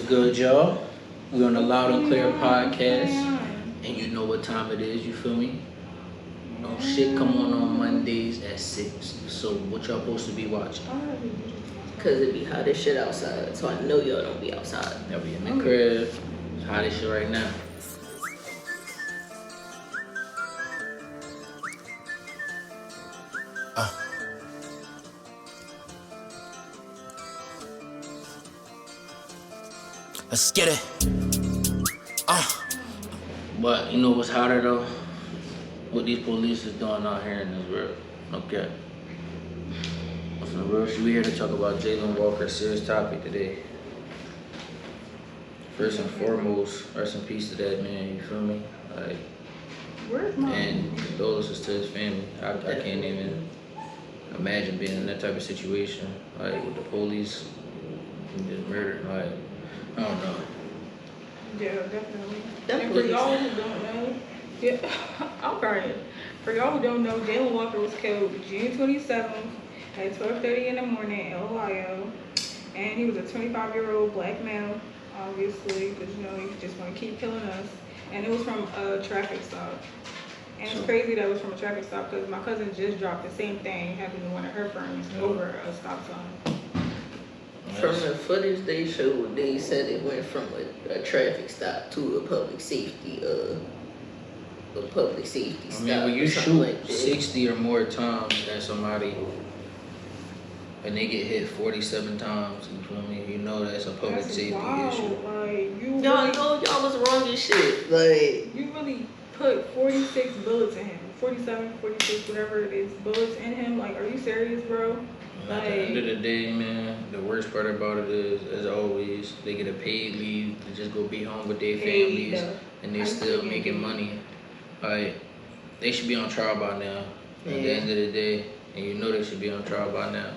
good, y'all? We're on the Loud and Clear podcast, and you know what time it is, you feel me? Shit come on Mondays at 6. So what y'all supposed to be watching? Cause it be hot as shit outside, so I know y'all don't be outside. Y'all be in the crib. It's hot as shit right now. Let's get it. But you know what's hotter though? What these police is doing out here in this world. Okay. What's in the real shit? We here to talk about Jayland Walker's serious topic today. First and foremost, rest in peace to that man, you feel me? Like, where's my and condolences to his family. I can't even imagine being in that type of situation. Like with the police just murdering, like, I don't know. Yeah, definitely. Definitely. And for y'all who don't know, I'm crying. For y'all who don't know, Jayland Walker was killed June 27th at 12:30 in the morning in Ohio. And he was a 25-year-old black male, obviously, because you know he just want to keep killing us. And it was from a traffic stop. And it's crazy that it was from a traffic stop because my cousin just dropped the same thing happened to one of her friends over a stop sign. From the footage they showed, they said it went from a traffic stop to a public safety stop. I mean, when you shoot like 60 or more times at somebody and they get hit 47 times, you feel me? You know that's a public safety issue. Like, y'all know y'all was wrong as shit. Like, you really put 46 bullets in him. 47, 46, whatever it is, bullets in him. Like, are you serious, bro? At the end of the day, man, the worst part about it is, as always, they get a paid leave to just go be home with their families, and they still making money. Like, they should be on trial by now. At the end of the day, and you know they should be on trial by now.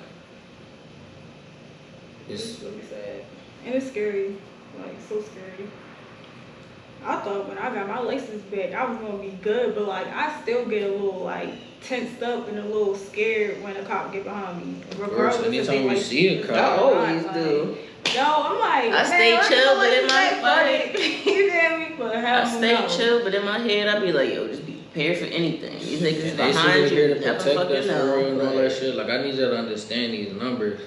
It's really sad. And it's scary. Like, so scary. I thought when I got my license back, I was gonna be good, but like, I still get a little like tensed up and a little scared when a cop get behind me. Regardless, anytime we see a cop, I always do. No, I'm like, I stay chill, but in my head, you feel me? But I stay chill, but in my head, I be like, yo, just be prepared for anything. These niggas is behind you, to never protect fucking us know. and all that shit. Like, I need y'all to understand these numbers.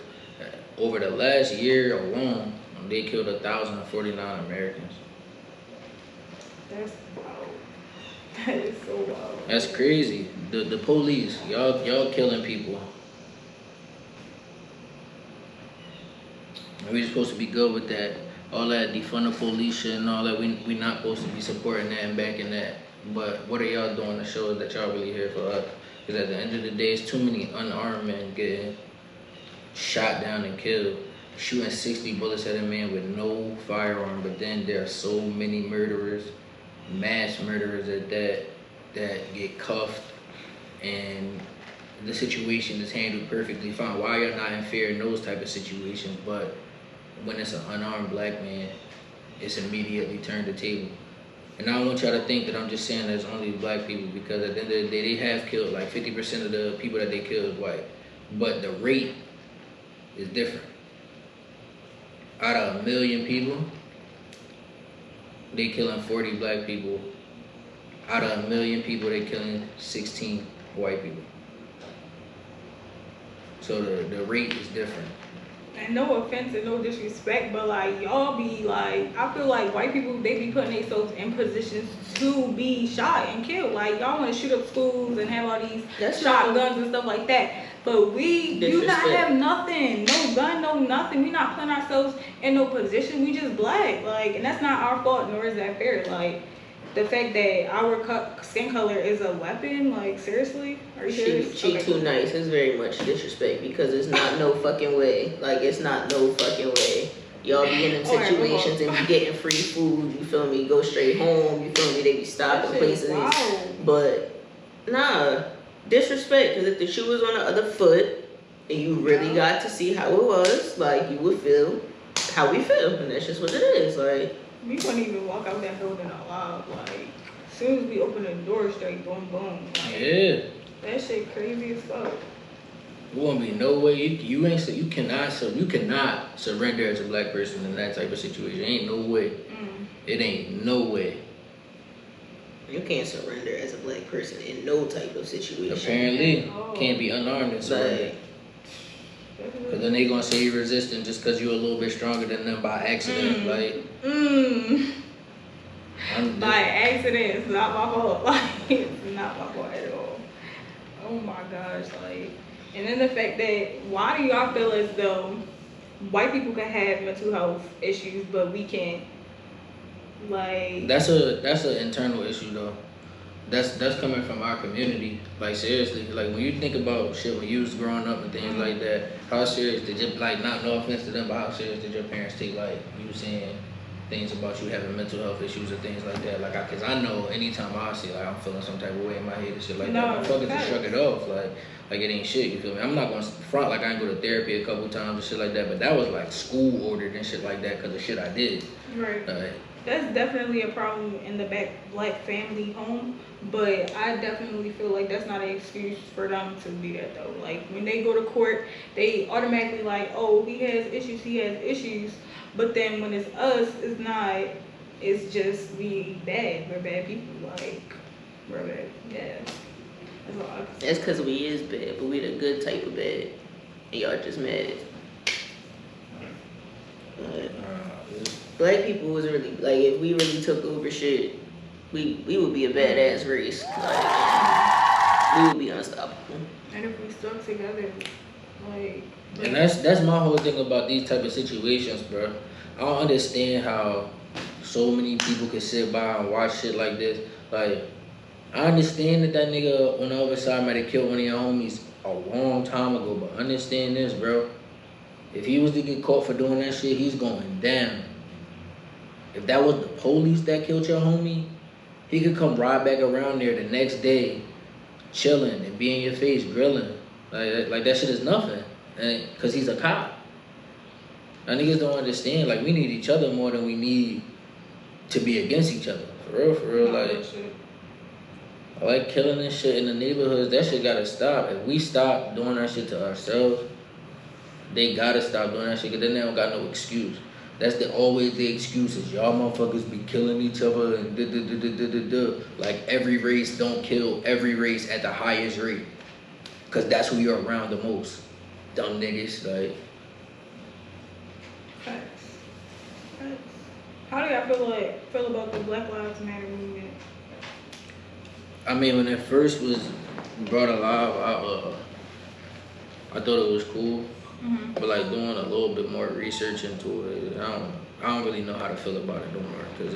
Over the last year alone, they killed 1,049 Americans. That's wild. That is so wild. That's crazy. The police, y'all killing people. We supposed to be good with that. All that defund the police shit and all that. We not supposed to be supporting that and backing that. But what are y'all doing to show that y'all really here for us? Because at the end of the day, it's too many unarmed men getting shot down and killed. Shooting 60 bullets at a man with no firearm. But then there are so many murderers, mass murderers at that get cuffed, and the situation is handled perfectly fine. Why y'all not in fear in those type of situations? But when it's an unarmed black man, it's immediately turned the table. And I don't want y'all to think that I'm just saying there's only black people, because at the end of the day, they have killed like 50% of the people that they killed is white. But the rate is different. Out of 1 million people, they killing 40 black people. Out of 1 million people, they killing 16 white people. So the rate is different. And no offense and no disrespect, but like, y'all be like, I feel like white people, they be putting themselves in positions to be shot and killed. Like, y'all want to shoot up schools and have all these shotguns and stuff like that. But we do not have nothing, no gun, no nothing. We not putting ourselves in no position. We just black, like, and that's not our fault, nor is that fair. Like, the fact that our skin color is a weapon, like, seriously? Are you serious? She too nice. It's very much disrespect, because it's not no fucking way. Like, it's not no fucking way. Y'all be in them situations and be getting free food, you feel me? Go straight home, you feel me? They be stopping places. Wow. But, nah, disrespect, because if the shoe was on the other foot and you really got to see how it was, like, you would feel how we feel. And that's just what it is, like. We couldn't even walk out that building alive. Like, as soon as we open the door, straight boom, boom. Like, Yeah. that shit crazy as fuck. won't be no way you cannot surrender as a black person in that type of situation. Ain't no way. It ain't no way. You can't surrender as a black person in no type of situation. Apparently, can't be unarmed and surrender. Cause then they gonna say you're resistant just cause you're a little bit stronger than them by accident. By accident, it's not my fault. Like, it's not my fault at all. Oh my gosh, like, and then the fact that why do y'all feel as though white people can have mental health issues but we can't? Like, that's an internal issue though. That's coming from our community. Like seriously, like when you think about shit when you was growing up and things like that, how serious did you like? Not no offense to them, but how serious did your parents take like you saying things about you having mental health issues or things like that? Like, cause I know anytime I see like I'm feeling some type of way in my head and shit like that, I'm fucking just shrug it off. Like it ain't shit. You feel me? I'm not gonna front like I ain't go to therapy a couple times and shit like that, but that was like school ordered and shit like that cause of shit I did. Right. That's definitely a problem in the black family home, but I definitely feel like that's not an excuse for them to do that though. Like when they go to court, they automatically like, oh, he has issues, but then when it's us, it's not. It's just we bad. We're bad people. Like we're bad. Yeah. That's all I can say. That's because we is bad, but we the good type of bad, and y'all just mad. Black people was really like if we really took over shit, we would be a badass race. Like we would be unstoppable. And if we stuck together, like. And that's my whole thing about these type of situations, bro. I don't understand how so many people can sit by and watch shit like this. Like, I understand that nigga on the other side might have killed one of your homies a long time ago, but understand this, bro. If he was to get caught for doing that shit, he's going down. If that was the police that killed your homie, he could come right back around there the next day, chilling and be in your face, grilling. Like that shit is nothing. And cause he's a cop. Now niggas don't understand. Like we need each other more than we need to be against each other. For real. Like I like killing this shit in the neighborhoods. That shit gotta stop. If we stop doing that shit to ourselves, they gotta stop doing that shit. Cause then they don't got no excuse. That's always the excuses. Y'all motherfuckers be killing each other and like every race don't kill every race at the highest rate. Cause that's who you're around the most. Dumb niggas, like. Facts. How do y'all feel about the Black Lives Matter movement? I mean, when it first was brought alive, I thought it was cool. But like doing a little bit more research into it, I don't really know how to feel about it no more. Cause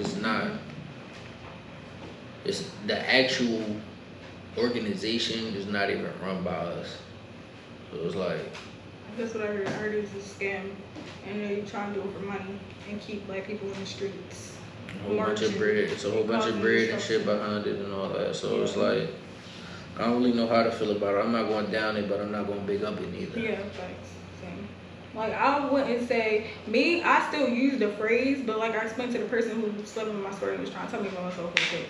it's the actual organization is not even run by us. So it's like. That's what I heard. I heard it was a scam, and they trying to do it for money and keep black people in the streets. A whole bunch of bread. It's a whole bunch of bread and shit behind it and all that. So it's like, I don't really know how to feel about it. I'm not going down it, but I'm not going big up it either. Yeah, thanks. Same. Like, I wouldn't say, I still use the phrase, but like I explained to the person who slept in my story and was trying to tell me about myself real quick.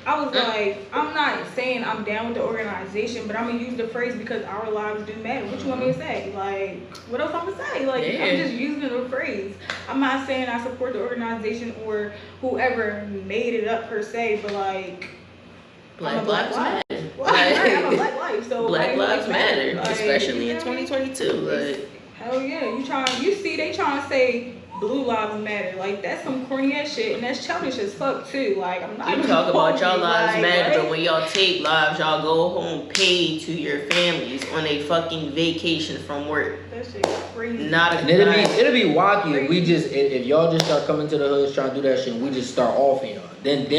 I was like, I'm not saying I'm down with the organization, but I'm gonna use the phrase because our lives do matter. What you want me to say? Like, what else I'm gonna say? Like, I'm just using the phrase. I'm not saying I support the organization or whoever made it up per se, but like, Black Lives Matter. I'm a Black life, so Black Lives Matter, especially in 2022. Like, hell yeah, they trying to say Blue Lives Matter. Like, that's some corny ass shit, and that's childish as fuck too. Like, I'm not. You talk about y'all lives matter, but when y'all take lives, y'all go home paid to your families on a fucking vacation from work. That shit crazy. It'll be wacky if we just if y'all just start coming to the hoods trying to do that shit, and we just start offing y'all. Then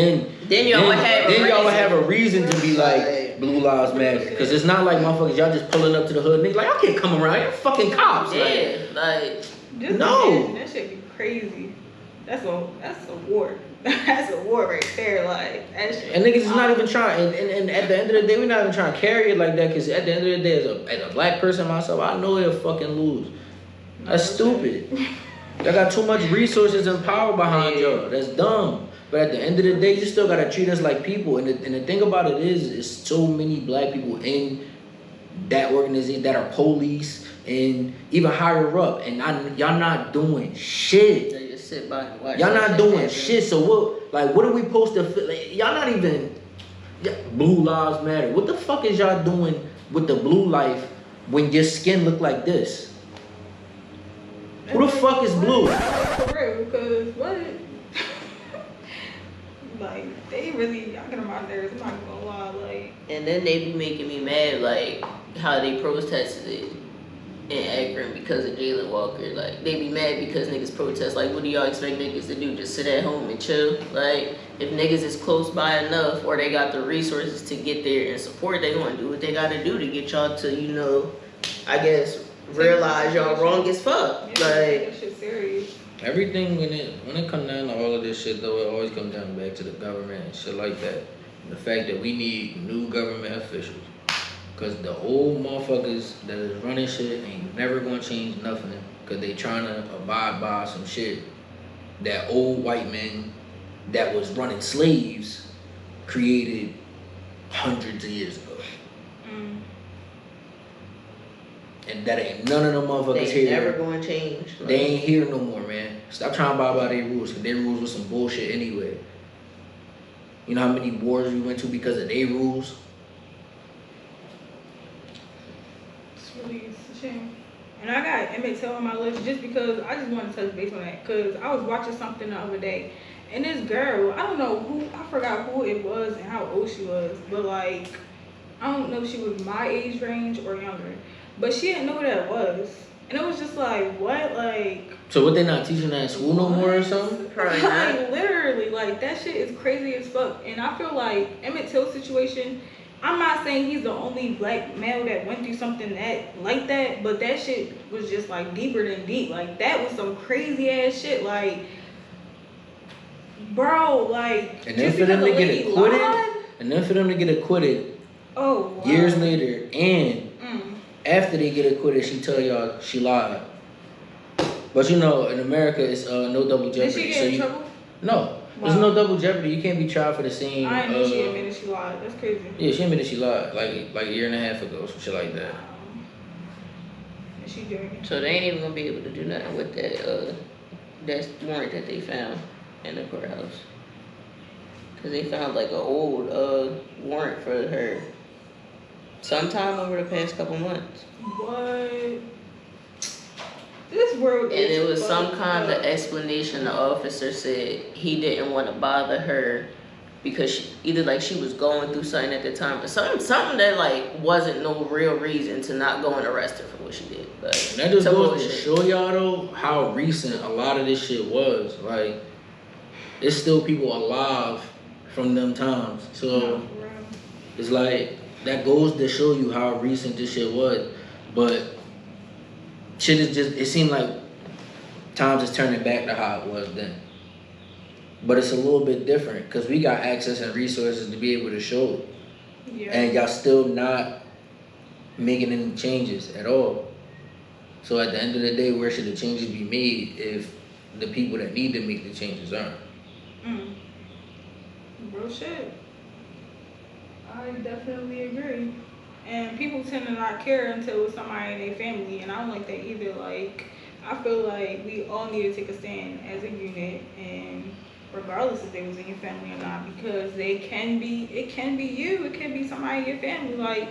y'all would have a reason to be like Blue Lives Matter, because it's not like motherfuckers y'all just pulling up to the hood. Niggas like, I can't come around. You're fucking cops. Yeah, like. Just no. That shit be crazy. That's a war. That's a war right there. Like, that shit. And niggas is not even trying. And at the end of the day, we're not even trying to carry it like that. Because at the end of the day, as a black person myself, I know they'll fucking lose. That's stupid. Y'all got too much resources and power behind y'all. That's dumb. But at the end of the day, you still gotta treat us like people. And the thing about it is so many black people in that organization, that are police, and even higher up, and y'all not doing shit. They just sit by and watch. Y'all that not shit doing happen. shit. So what? Like, what are we supposed to feel? Like, y'all not even. Blue lives matter. What the fuck is y'all doing with the blue life when your skin look like this? Who the fuck is blue? For real, because what? Like, they really got on my nerves. I'm not gonna lie. Like, And then they be making me mad, like how they protested it in Akron because of Jayland Walker. Like, they be mad because niggas protest. Like, what do y'all expect niggas to do? Just sit at home and chill? Like, if niggas is close by enough or they got the resources to get there and support, they gonna do what they gotta do to get y'all to, you know, I guess, realize y'all wrong as fuck. yeah, Like, that shit serious. Everything when it comes down to all of this shit though, it always comes down back to the government and shit like that. And the fact that we need new government officials. Cause the old motherfuckers that is running shit ain't never gonna change nothing. Cause they trying to abide by some shit that old white men that was running slaves created hundreds of years ago. And that ain't none of them motherfuckers they here. never gonna change. Like, They ain't here no more, man. Stop trying to abide by their rules, cause their rules was some bullshit anyway. You know how many wars we went to because of their rules? It's a shame. And I got Emmett Till on my list just because I just wanted to touch base on that. Because I was watching something the other day. And this girl, I don't know who, I forgot who it was and how old she was. But like, I don't know if she was my age range or younger. But she didn't know what that was. And it was just like, what? Like. So what, they not teaching that in school no more or something? Probably Like, not. literally, like, that shit is crazy as fuck. And I feel like Emmett Till's situation, I'm not saying he's the only black male that went through something that like that, but that shit was just like deeper than deep. Like, that was some crazy ass shit. Like, bro, like, And then just for them because to a get lady acquitted, lied? and then for them to get acquitted Oh, wow. years later, and after they get acquitted, she tell y'all she lied. But you know, in America, it's no double jeopardy. Did she get in trouble? No, there's Wow. no double jeopardy. You can't be tried for the same. I didn't know she admitted she lied. That's crazy. Yeah, she admitted she lied like a year and a half ago, some shit like that. And she doing it. So they ain't even gonna be able to do nothing with that warrant that they found in the courthouse. Cause they found like an old warrant for her sometime over the past couple months. What? This world And is it was some fucked kind up. of explanation the officer said he didn't want to bother her because she was going through something at the time, but something that like wasn't no real reason to not go and arrest her for what she did. But And that just some goes to bullshit. show y'all though how recent a lot of this shit was. Like, there's still people alive from them times. So it's like that goes to show you how recent this shit was. But shit is just, it seemed like times is turning back to how it was then. But it's a little bit different because we got access and resources to be able to show it. Yeah. And y'all still not making any changes at all. So at the end of the day, where should the changes be made if the people that need to make the changes aren't? Real shit. I definitely agree. And people tend to not care until it's somebody in their family, and I don't like that either. Like, I feel like we all need to take a stand as a unit, and regardless if they was in your family or not, because it can be you, it can be somebody in your family. Like,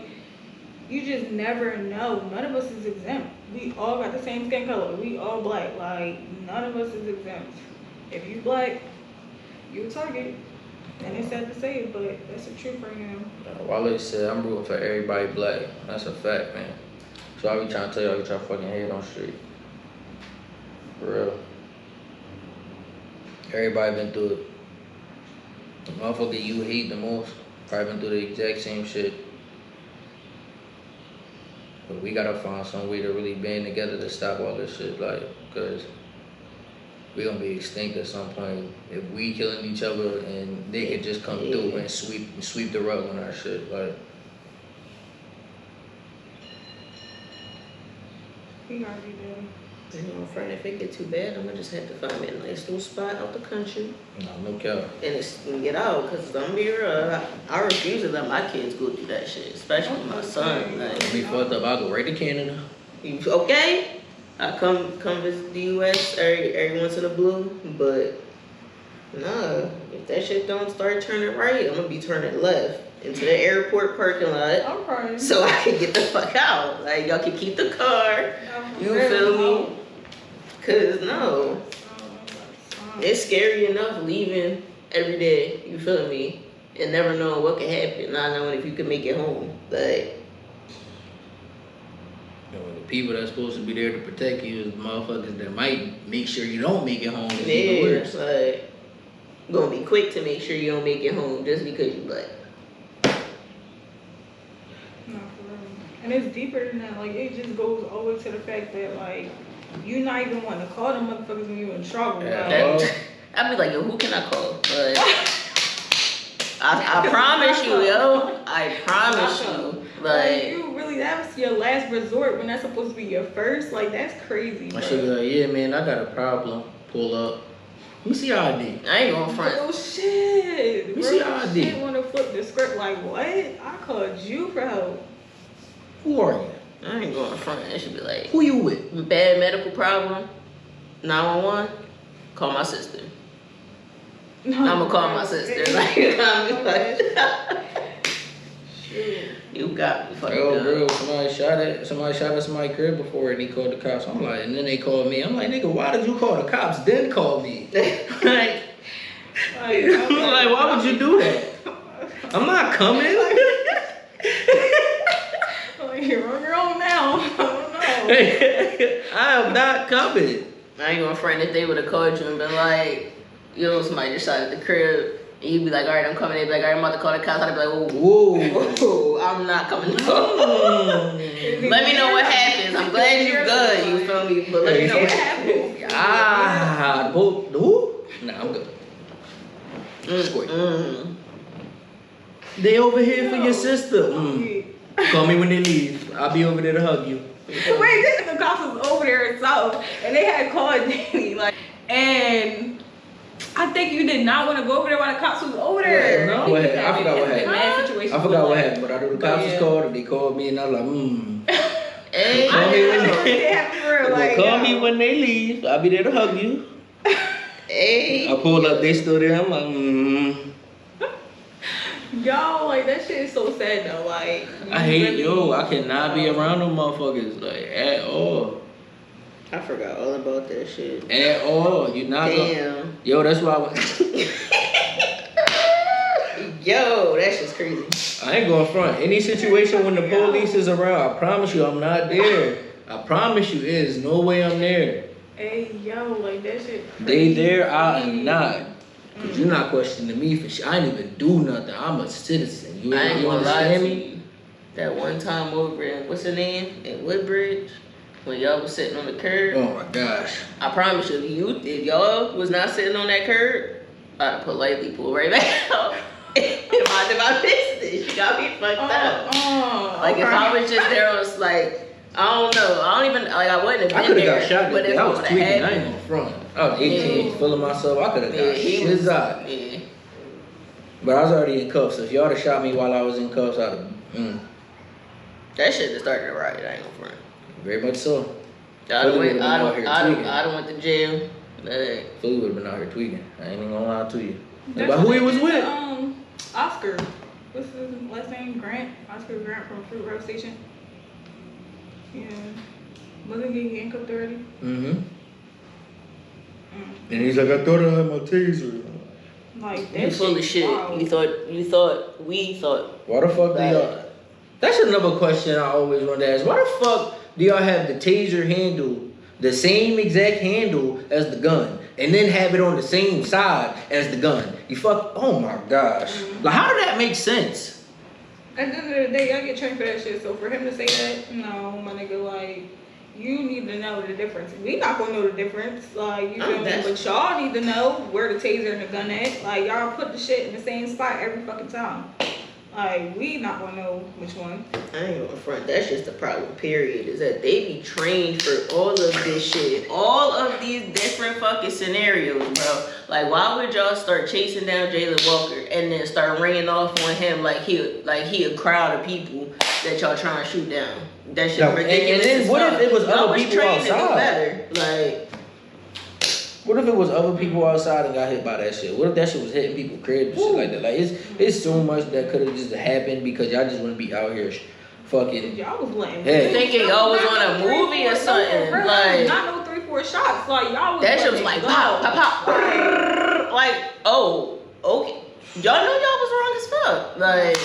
you just never know. None of us is exempt. We all got the same skin color. We all black. Like, none of us is exempt. If you black, you a target. And it's sad to say it, but that's the truth right now. Wale said, I'm rooting for everybody black. That's a fact, man. So I be trying to tell y'all, get your fucking head on straight. For real. Everybody been through it. The motherfucker you hate the most probably been through the exact same shit. But we gotta find some way to really band together to stop all this shit, like, cause we gonna be extinct at some point if we killing each other and they can just come through and sweep the rug on our shit, like. We gotta be there. You know, friend, if it get too bad, I'm gonna just have to find me a nice little spot out the country. No cap. And get out, cause I'm gonna be real. I refuse to let my kids go through that shit, especially my son. Like, Be fucked up. I'll go right to Canada. you okay? I come visit the U.S. every once in a blue, but nah, if that shit don't start turning right, I'm gonna be turning left into the airport parking lot, Okay. so I can get the fuck out. Like y'all can keep the car. You feel me? Cause no, it's scary enough leaving every day. You feel me? And never knowing what could happen. Not knowing if you can make it home. Like. You know, the people that's supposed to be there to protect you is motherfuckers that might make sure you don't make it home. It's even worse. Like, gonna be quick to make sure you don't make it home just because you black. No, for real. And it's deeper than that. Like, it just goes over to the fact that, like, you not even want to call them motherfuckers when you in trouble. Yeah. I'd be like, yo, who can I call? Like, I promise you, yo. I promise you. Like, you really, that's your last resort when that's supposed to be your first. Like, that's crazy. I should be like, yeah, man, I got a problem. Pull up. Let me see your ID. I ain't going front. Oh shit. Let me see your ID. Shit want to flip the script like, what? I called you for help. Who are you? I ain't going front. It should be like, Who you with? bad medical problem, 911, call my sister. I'm gonna call my sister. Like, you got me fucking Yo, up. bro, somebody shot at somebody's crib before and he called the cops. I'm like, and then they called me. I'm like, nigga, why did you call the cops then call me? Like, why would you do that? I'm not coming. You're on your own now. I don't know. I am not coming. I ain't gonna front if they would have called you and been like, yo, somebody just shot at the crib. And you'd be like, all right, I'm coming. They'd be like, all right, I'm about to call the cops. I'd be like, whoa, I'm not coming. Let me know what happens. I'm glad you're good. You feel me? But let me know what happens. Who? Nah, I'm good. They over here for your sister. Call me when they leave. I'll be over there to hug you. Wait, this the cops was over there in South, and they had called Danny, like, and I think you did not want to go over there while the cops was over there. No, what happened? I forgot what happened. Mad situation. I forgot what happened, but I know the cops was called and they called me and I was like, Hey, Call me when Like, call me when they leave. I'll be there to hug you. hey. I pull up, they still there. I'm like, Yo, like, that shit is so sad though. Like, I hate I cannot be around them motherfuckers like at all. I forgot all about that shit. At all. You not Damn. Yo, that's why I Yo, that's just crazy. I ain't going front. Any situation when the police is around, I promise you I'm not there. I promise you, there's no way I'm there. hey, yo, like, that shit They crazy. there, I am not. Cause you're not questioning me for shit. I ain't even do nothing. I'm a citizen. You I ain't you gonna lie to understand me? you. That one time over in, what's the name? In Woodbridge, when y'all was sitting on the curb. Oh my gosh. I promise you, if y'all was not sitting on that curb, I'd politely pull right back out. Mind my business. You got me fucked up. Like, if I was just there, I was like, I don't know. I don't even, like, I wouldn't have I been could have there. got shot but that day. if I was would've tweaking. had I ain't me- on front. I was 18, Yeah. feeling myself. I could have got he shit was- out. Yeah. But I was already in cuffs. So if y'all would have shot me while I was in cuffs, I'd have. That shit just started a riot. I ain't gonna front. Very much so. I done Philly went, would've been I out done, here I done, tweaking. I done went to jail. Like, Philly would have been out here tweaking. I ain't even gonna lie to you. That's But who what he was they did with? to, Oscar. What's his last name? Grant. Oscar Grant from Fruit Road Station. Yeah. Wasn't he handcuffed already? Mm-hmm. And he's like, I thought I had my taser. Like, that you full of shit's shit. wild. We thought. Why the fuck do Right. y'all? That's another question I always wanted to ask. Why the fuck do y'all have the taser handle, the same exact handle as the gun, and then have it on the same side as the gun? You fuck. Oh my gosh. Like, how did that make sense? At the end of the day, I get trained for that shit. So for him to say that, no, my nigga, like, you need to know the difference. We not gonna know the difference. Like, you feel me? that's- But y'all need to know where the taser and the gun at. Like, y'all put the shit in the same spot every fucking time. Like, we not gonna know which one. I ain't gonna front. That's just the problem, period. Is that they be trained for all of this shit. All of these different fucking scenarios, bro. Like, why would y'all start chasing down Jayland Walker and then start ringing off on him like he a crowd of people that y'all trying to shoot down? That shit ridiculous. And then what if it was y'all other people trained to do outside? better. Like, What if it was other people outside and got hit by that shit? What if that shit was hitting people's cribs and shit like that? Like, it's so much that could have just happened because y'all just wouldn't be out here fucking. Y'all was letting. Hey. thinking y'all was on a movie or something. Like, not no 3-4 shots. Like, y'all was. that shit was like pow, pow, pow. Like, oh, okay. Y'all know y'all was wrong as fuck. Like,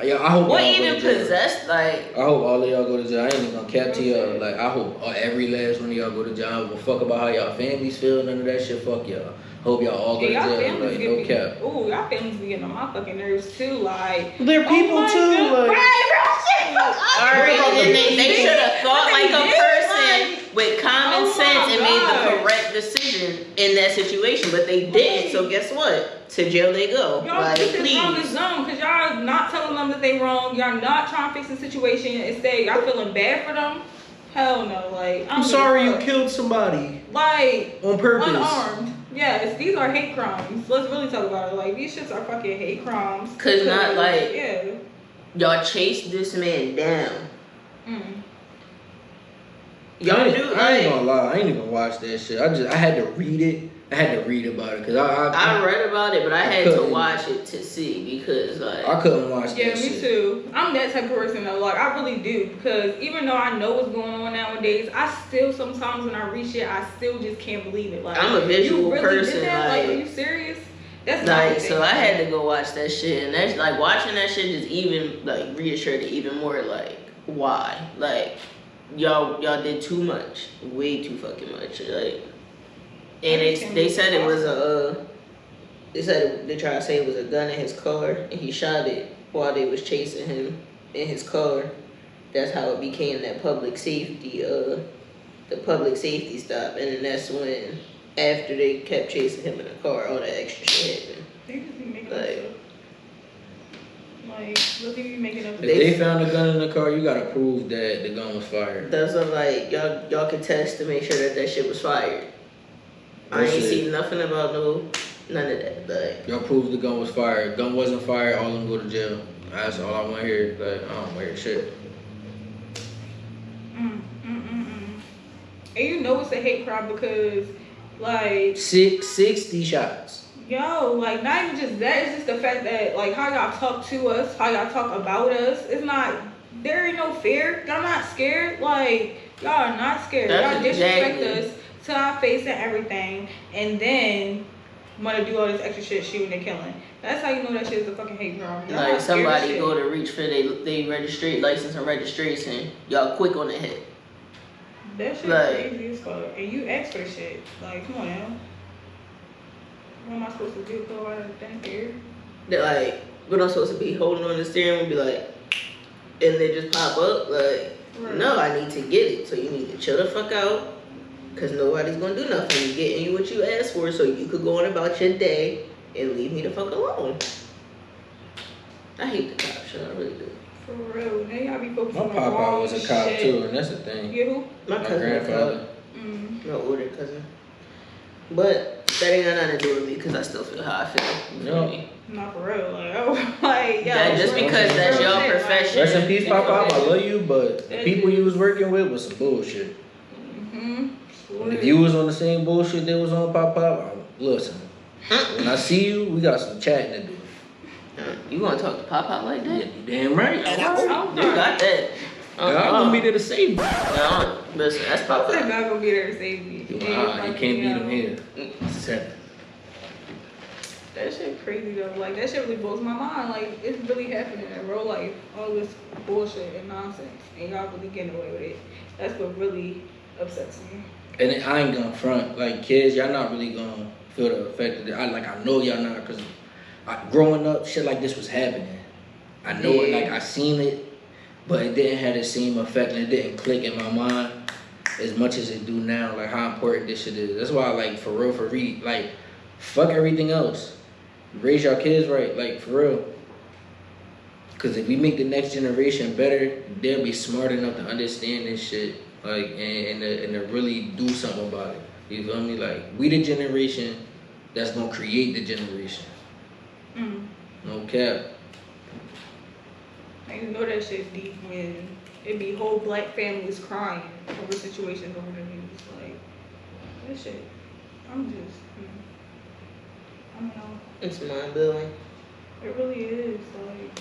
I hope what y'all even go to jail. possessed? Like, I hope all of y'all go to jail. I ain't even gonna cap to y'all. Like, I hope every last one of y'all go to jail. I don't give a fuck about how y'all families feel. None of that shit. Fuck y'all. Hope y'all all go to y'all jail. families Like, get no me. cap. Ooh, y'all families be getting on my fucking nerves too. Like, They're people my too. God. Like, alright, and then they should have thought But like they a did, person with common Oh sense my and made the God. correct decision in that situation. But they didn't. So guess what? To jail they go. Y'all Like, this is wrong as please. zone because y'all not telling them that they wrong. Y'all not trying to fix the situation. Instead, y'all feeling bad for them. Hell no. Like, I'm sorry you killed somebody Like, on purpose. unarmed. Yes, these are hate crimes. Let's really talk about it. Like, these shits are fucking hate crimes. Cause not like yeah. y'all chased this man down. Mm. Y'all do I ain't like. gonna lie. I ain't even watched that shit. I had to read it. I had to read about it because I read about it, but I had to couldn't. watch it to see because like I couldn't watch Yeah, that me shit. too. I'm that type of person though. Like, I really do. Because even though I know what's going on nowadays, I still sometimes when I read shit, I still just can't believe it. Like, I'm a visual you really person, Did that? Like, like- are you serious? That's not like so I had to go watch that shit, and that's like watching that shit just even like reassured it even more like why like y'all did too much, way too fucking much, like. And they said it was they tried to say it was a gun in his car, and he shot it while they was chasing him in his car. That's how it became that public safety, the public safety stop. And then that's when, after they kept chasing him in the car, all that extra shit happened. They just be making Like- up stuff. Like, what they be making up If they found a gun in the car, you gotta prove that the gun was fired. That's what, like, y'all can test to make sure that shit was fired. I That's ain't it. seen nothing about none of that. Like, Y'all prove the gun was fired. Gun wasn't fired. All of them go to jail. That's all I want to hear. Like, I don't want to hear shit. And you know it's a hate crime because, like, 60 shots. yo, like, not even just that, it's just the fact that, like, how y'all talk to us, how y'all talk about us, it's not, there ain't no fear. Y'all not scared. Like, y'all are not scared. That's Y'all disrespect exactly. us to our face and everything, and then want to do all this extra shit, shooting and killing. That's how you know that shit is a fucking hate crime. Y'all like not scared of somebody shit. go to reach for they license and registration. Y'all quick on the hit. That shit like- crazy as fuck. And you ask for the shit. Like, come on now. What am I supposed to do? Go out of the thing here? That like, what I'm supposed to be holding on the steering wheel, be like, and they just pop up. Like, Right. no, I need to get it. So you need to chill the fuck out. Cause nobody's gonna do nothing. You getting you what you asked for, so you could go on about your day and leave me the fuck alone. I hate the cops, shit. I really do. For real. Now y'all be focusing My on the papa wrong was a cop shit. too, and that's the thing. You who? My My cousin, grandfather. my older cousin. But that ain't got nothing to do with me, cause I still feel how I feel. You feel No. me? Not for real. Like, oh, like, yeah. That just because that's real your shit, like- profession. Rest in peace, Papa. I love you, but the people you was working with was some bullshit. Mhm. And if you was on the same bullshit that was on Papa, listen. When I see you, we got some chatting to do. You gonna talk to Pop like Yeah, that? you damn right. I'm You sorry. got that. God gonna be there to save you. No, listen, that's I said Papa. God gonna be there to save me. You And can't beat him out. here. It's happening. That shit crazy though. Like, that shit really blows my mind. Like, it's really happening in real life. All this bullshit and nonsense, and y'all really getting away with it. That's what really upsets me. And I ain't gonna front. Like, kids, y'all not really gonna feel the effect of it. I know y'all not, because growing up, shit like this was happening. I know it, Yeah. like, I seen it, but it didn't have the same effect, and it didn't click in my mind as much as it do now, like, how important this shit is. That's why, like, for real, like, fuck everything else. Raise your kids right, like, for real. Cause if we make the next generation better, they'll be smart enough to understand this shit, like, and to really do something about it. You feel me? Like, we the generation that's gonna create the generation. No cap. I know that shit deep when it be whole black families crying over situations over the news. Like, this shit, I'm just, I don't know. It's mind blowing. It really is, like,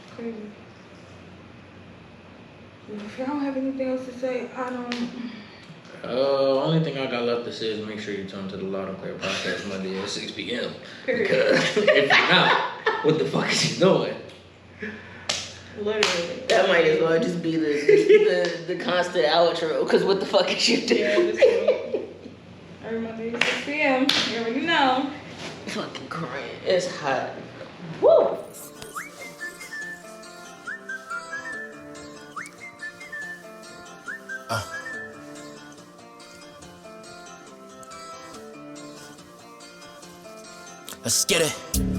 it's crazy. If y'all don't have anything else to say, I don't. Only thing I got left to say is make sure you tune to the Loud and Clear podcast Monday at 6 p.m. Period. Because if you're not, what the fuck is you doing? Literally. That might as well just be the constant outro. Cause what the fuck is you doing? Yeah, this one. Every Monday at 6 p.m. You already know. Fucking crying. It's hot. Woo! Let's get it.